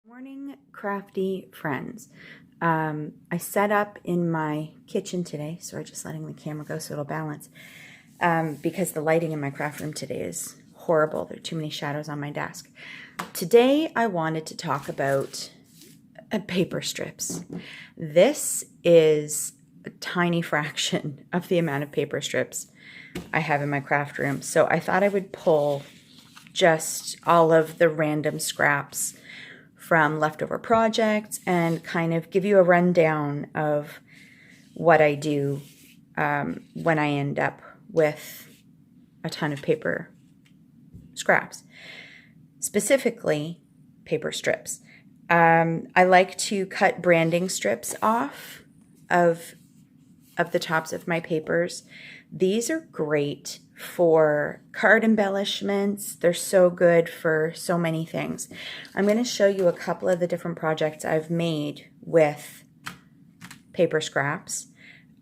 Morning, crafty friends. I set up in my kitchen today, sorry, just letting the camera go so it'll balance, because the lighting in my craft room today is horrible. There are too many shadows on my desk. Today I wanted to talk about paper strips. This is a tiny fraction of the amount of paper strips I have in my craft room, so I thought I would pull just all of the random scraps from leftover projects and kind of give you a rundown of what I do when I end up with a ton of paper scraps, specifically paper strips. I like to cut branding strips off of the tops of my papers. These are great for card embellishments. They're so good for so many things. I'm going to show you a couple of the different projects I've made with paper scraps.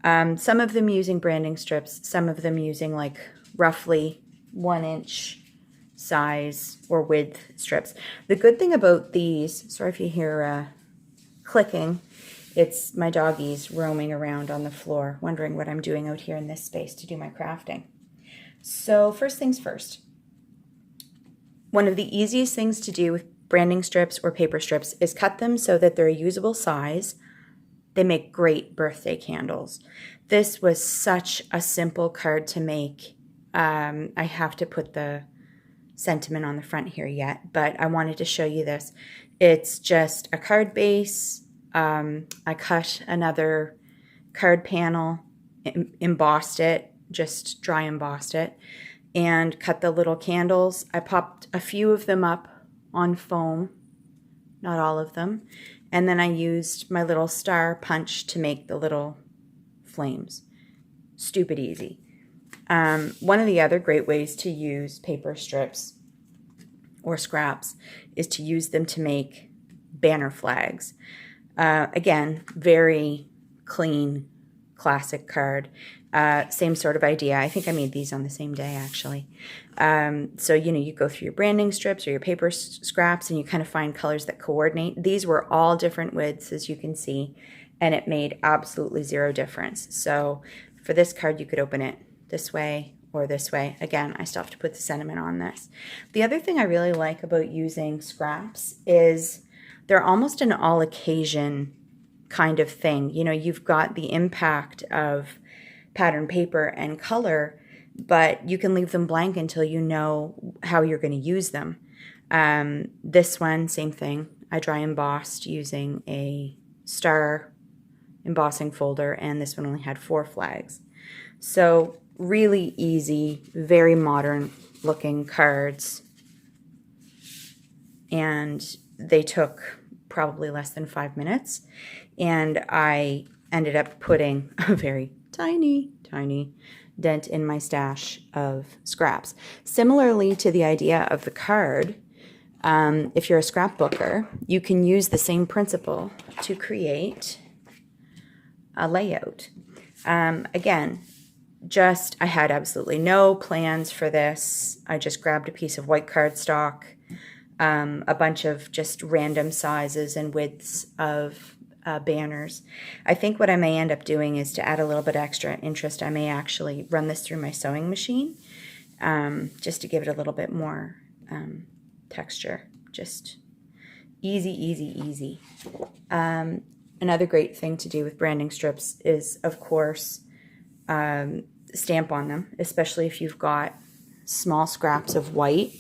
Some of them using branding strips, some of them using like roughly 1-inch size or width strips. The good thing about these, sorry if you hear clicking, it's my doggies roaming around on the floor, wondering what I'm doing out here in this space to do my crafting. So first things first, one of the easiest things to do with branding strips or paper strips is cut them so that they're a usable size. They make great birthday candles. This was such a simple card to make. I have to put the sentiment on the front here yet, but I wanted to show you this. It's just a card base. I cut another card panel, embossed it, just dry embossed it, and cut the little candles. I popped a few of them up on foam, not all of them, and then I used my little star punch to make the little flames. Stupid easy. One of the other great ways to use paper strips or scraps is to use them to make banner flags. Again, very clean, classic card. Same sort of idea. I think I made these on the same day, actually. So, you go through your branding strips or your paper scraps and you kind of find colors that coordinate. These were all different widths, as you can see, and it made absolutely zero difference. So for this card, you could open it this way or this way. Again, I still have to put the sentiment on this. The other thing I really like about using scraps is they're almost an all-occasion kind of thing. You've got the impact of pattern paper and color, but you can leave them blank until you know how you're going to use them. This one, same thing. I dry embossed using a star embossing folder, and this one only had 4 flags. So really easy, very modern looking cards, and they took probably less than 5 minutes, and I ended up putting a very tiny dent in my stash of scraps. Similarly to the idea of the card, if you're a scrapbooker, you can use the same principle to create a layout. Again, I had absolutely no plans for this. I just grabbed a piece of white cardstock, a bunch of just random sizes and widths of banners. I think what I may end up doing is to add a little bit extra interest. I may actually run this through my sewing machine just to give it a little bit more texture. Just easy. Another great thing to do with branding strips is, of course, stamp on them, especially if you've got small scraps of white,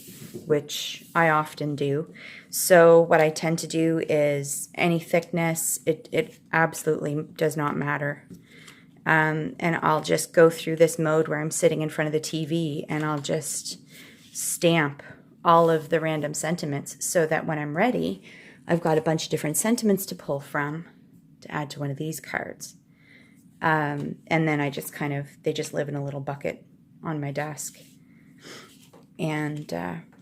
which I often do. So what I tend to do is any thickness, it absolutely does not matter. And I'll just go through this mode where I'm sitting in front of the TV and I'll just stamp all of the random sentiments so that when I'm ready, I've got a bunch of different sentiments to pull from to add to one of these cards. And then I just they just live in a little bucket on my desk. And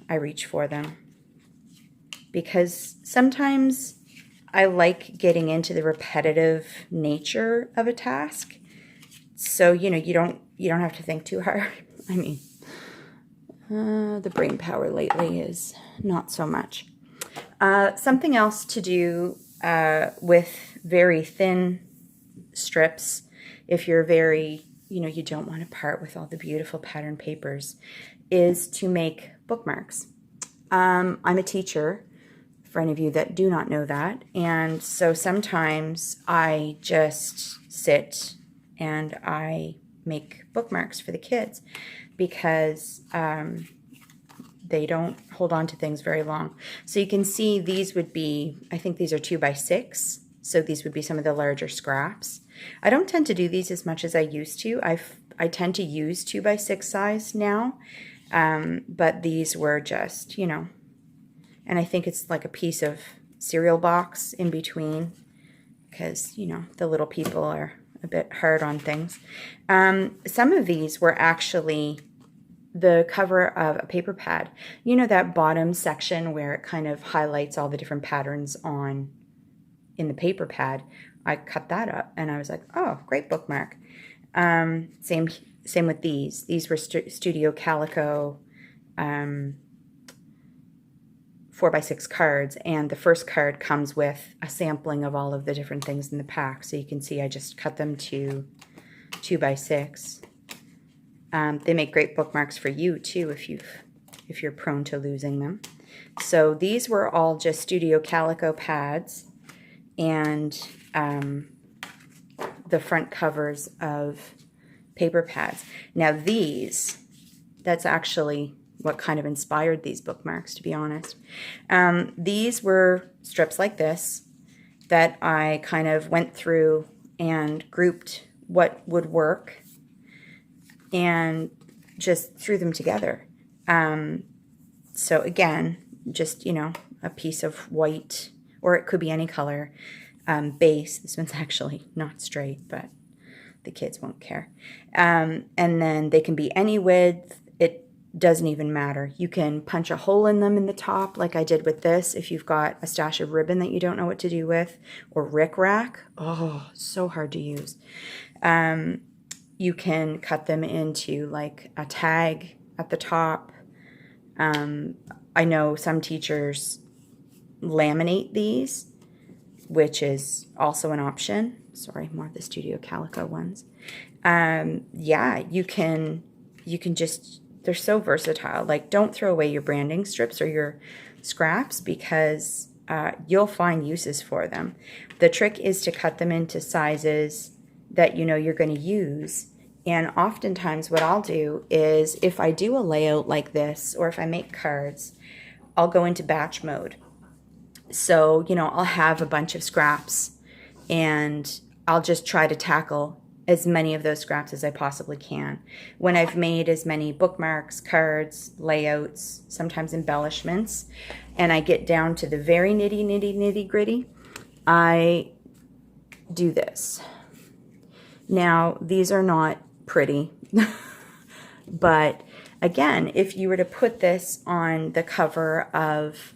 I reach for them because sometimes I like getting into the repetitive nature of a task. So, you don't have to think too hard. I mean, the brain power lately is not so much. Something else to do with very thin strips, if you're very, you don't want to part with all the beautiful pattern papers, is to make bookmarks. I'm a teacher, for any of you that do not know that, and so sometimes I just sit and I make bookmarks for the kids because they don't hold on to things very long. So you can see these would be, I think these are 2x6, so these would be some of the larger scraps. I don't tend to do these as much as I used to. I tend to use 2x6 size now, but these were just, and I think it's like a piece of cereal box in between because, the little people are a bit hard on things. Some of these were actually the cover of a paper pad. That bottom section where it kind of highlights all the different patterns in the paper pad. I cut that up and I was like, oh, great bookmark. Same with these. These were Studio Calico 4x6 cards, and the first card comes with a sampling of all of the different things in the pack. So you can see I just cut them to 2x6. They make great bookmarks for you too if you're prone to losing them. So these were all just Studio Calico pads and the front covers of paper pads. Now that's actually what kind of inspired these bookmarks, to be honest. These were strips like this that I kind of went through and grouped what would work and just threw them together. So again, just, a piece of white, or it could be any color, base. This one's actually not straight, but the kids won't care. And then they can be any width. It doesn't even matter. You can punch a hole in them in the top like I did with this if you've got a stash of ribbon that you don't know what to do with, or rickrack. Oh, so hard to use. You can cut them into like a tag at the top. I know some teachers laminate these, which is also an option. Sorry, more of the Studio Calico ones. Yeah, you can just, they're so versatile. Like, don't throw away your branding strips or your scraps because you'll find uses for them. The trick is to cut them into sizes that you're going to use. And oftentimes what I'll do is if I do a layout like this, or if I make cards, I'll go into batch mode. So, I'll have a bunch of scraps and I'll just try to tackle as many of those scraps as I possibly can. When I've made as many bookmarks, cards, layouts, sometimes embellishments, and I get down to the very nitty gritty, I do this. Now, these are not pretty, but again, if you were to put this on the cover of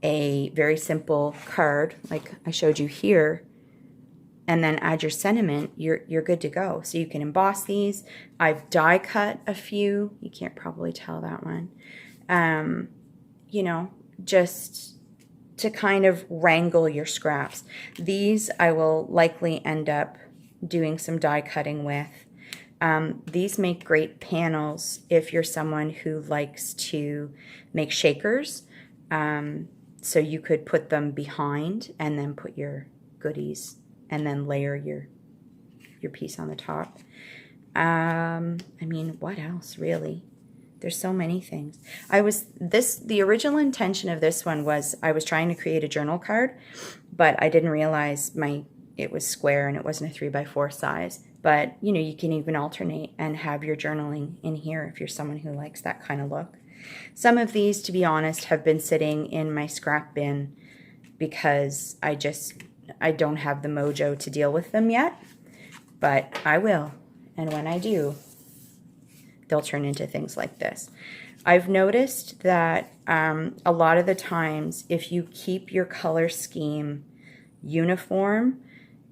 a very simple card, like I showed you here, and then add your sentiment, you're good to go. So you can emboss these. I've die cut a few. You can't probably tell that one. Just to kind of wrangle your scraps. These I will likely end up doing some die cutting with. These make great panels if you're someone who likes to make shakers. So you could put them behind and then put your goodies and then layer your piece on the top. What else really? There's so many things. The original intention of this one was I was trying to create a journal card, but I didn't realize it was square and it wasn't a 3x4 size. But, you can even alternate and have your journaling in here if you're someone who likes that kind of look. Some of these, to be honest, have been sitting in my scrap bin because I don't have the mojo to deal with them yet, but I will. And when I do, they'll turn into things like this. I've noticed that a lot of the times, if you keep your color scheme uniform,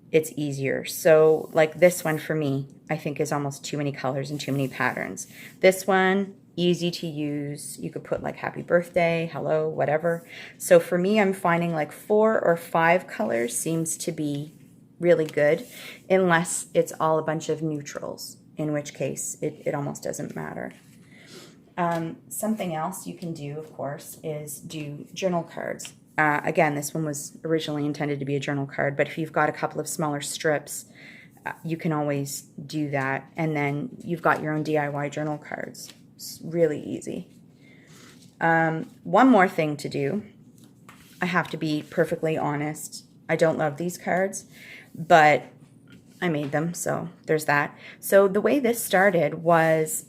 it's easier. So like this one for me, I think is almost too many colors and too many patterns. This one, easy to use. You could put like happy birthday, hello, whatever. So for me, I'm finding like 4 or 5 colors seems to be really good, unless it's all a bunch of neutrals, in which case it almost doesn't matter. Something else you can do, of course, is do journal cards. Again, this one was originally intended to be a journal card, but if you've got a couple of smaller strips, you can always do that, and then you've got your own DIY journal cards. It's really easy. One more thing to do. I have to be perfectly honest. I don't love these cards, but I made them, so there's that. So the way this started was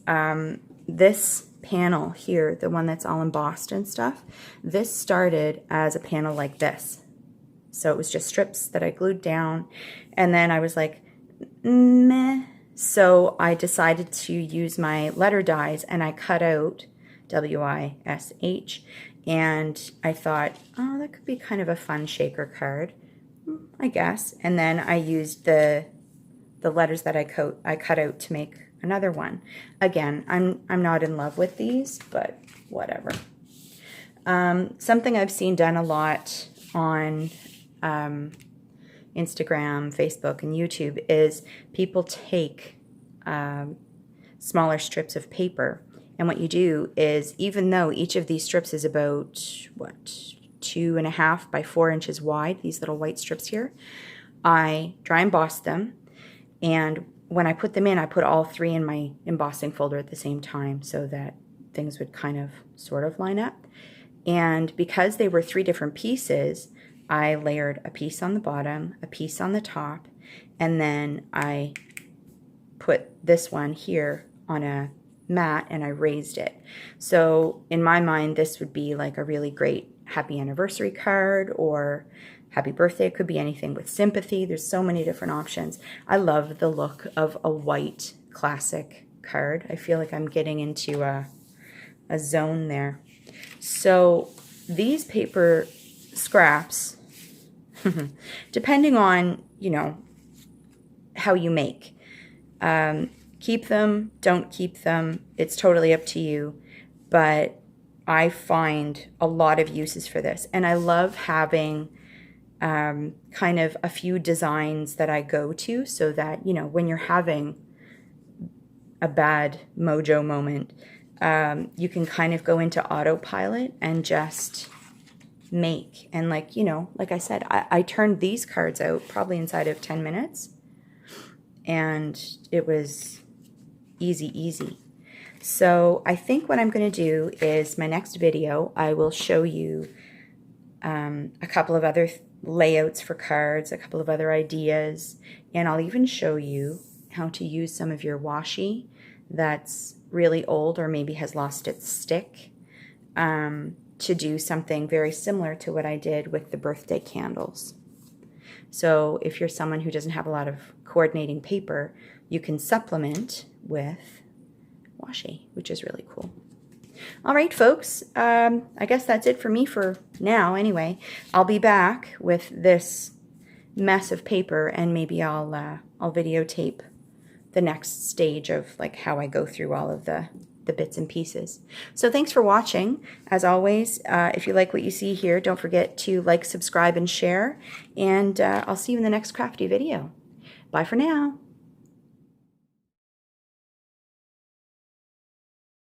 this panel here, the one that's all embossed and stuff, this started as a panel like this. So it was just strips that I glued down, and then I was like, meh. So I decided to use my letter dies, and I cut out WISH, and I thought, oh, that could be kind of a fun shaker card, I guess. And then I used the letters that I cut out to make another one. Again, I'm not in love with these, but whatever. Something I've seen done a lot on Instagram, Facebook, and YouTube is people take smaller strips of paper, and what you do is, even though each of these strips is about, what, 2.5 by 4 inches wide, these little white strips here, I dry emboss them, and when I put them in, I put all 3 in my embossing folder at the same time so that things would kind of sort of line up. And because they were 3 different pieces, I layered a piece on the bottom, a piece on the top, and then I put this one here on a mat and I raised it. So in my mind, this would be like a really great happy anniversary card, or happy birthday. It could be anything with sympathy. There's so many different options. I love the look of a white classic card. I feel like I'm getting into a zone there. So these paper scraps, depending on, you know, how you make, keep them, don't keep them. It's totally up to you. But I find a lot of uses for this. And I love having kind of a few designs that I go to, so that, you know, when you're having a bad mojo moment, you can kind of go into autopilot and just make. And like, you know, like I said, I turned these cards out probably inside of 10 minutes, and it was easy. So I think what I'm going to do is, my next video, I will show you a couple of other layouts for cards, a couple of other ideas, and I'll even show you how to use some of your washi that's really old or maybe has lost its stick, to do something very similar to what I did with the birthday candles. So if you're someone who doesn't have a lot of coordinating paper, you can supplement with washi, which is really cool. All right, folks, I guess that's it for me for now anyway. I'll be back with this mess of paper, and maybe I'll videotape the next stage of like how I go through all of the bits and pieces. So thanks for watching. As always, if you like what you see here, don't forget to like, subscribe, and share, and I'll see you in the next crafty video. Bye for now.